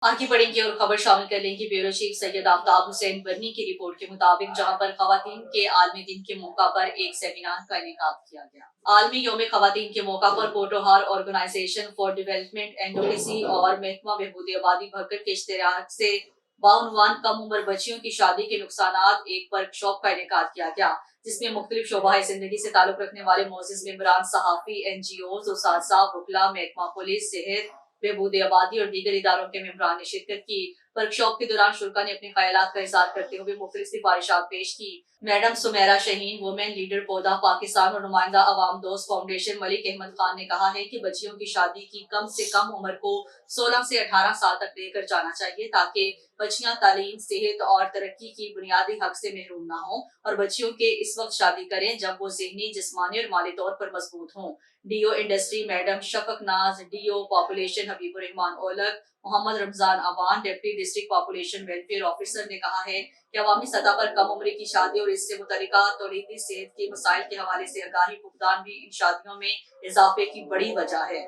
आगे बढ़ेंगे और खबर शामिल कर लेंगे ब्यूरो चीफ सैयद आफ्ताब हुसैन बन्नी की रिपोर्ट के मुताबिक, जहां पर खवातीन के आलमी दिन के मौका पर एक सेमिनार का इनेकाद किया गया। आलमी यौम खवातीन के मौका पर पोटोहार ऑर्गेनाइजेशन फॉर डेवलपमेंट एनओडीसी और महकमा बहबूद आबादी भक्कर के इश्तराक से बाउनवान कम उम्र बच्चियों की शादी के नुकसानात एक वर्कशॉप का इनेकाद किया गया, जिसमें मुख्तलिफ शोबाए जिंदगी से ताल्लुक रखने वाले मोअज़्ज़िज़ मेंबरान, सहाफ़ी, NGOs, उस्ताद, वकला, महकमा पुलिस, सेहत, बहबूद आबादी और दीगर इदारों के मेंबरान ने शिरकत की। वर्कशॉप के दौरान शुरा ने अपने ख्यालात का इज़हार करते हुए मुख्तलिफ सिफारिशात पेश की। Madam Sumera Shaheen, women leader पौधा पाकिस्तान और नुमाइंदा अवाम दोस्त फाउंडेशन मलिक अहमद खान ने कहा है कि बच्चियों की शादी की कम से कम उम्र को 16 से 18 साल तक लेकर जाना चाहिए, ताकि बच्चियां तालीम, सेहत और तरक्की की बुनियादी हक से महरूम ना हो और बच्चियों के इस वक्त शादी करें जब वो ज़हनी, जिस्मानी और माली तौर पर मजबूत हों। DO industry madam Shafaq Naz, DO population Habibur Rahman Olak, Mohammad Ramzan Awan, deputy district population welfare officer ने कहा है कि अवामी सतह पर कम उम्र की शादी और इससे मुतल्लिका तौलीदी सेहत के मसाइल के हवाले से आगाही फुकदान भी इन शादियों में इजाफे की बड़ी वजह है।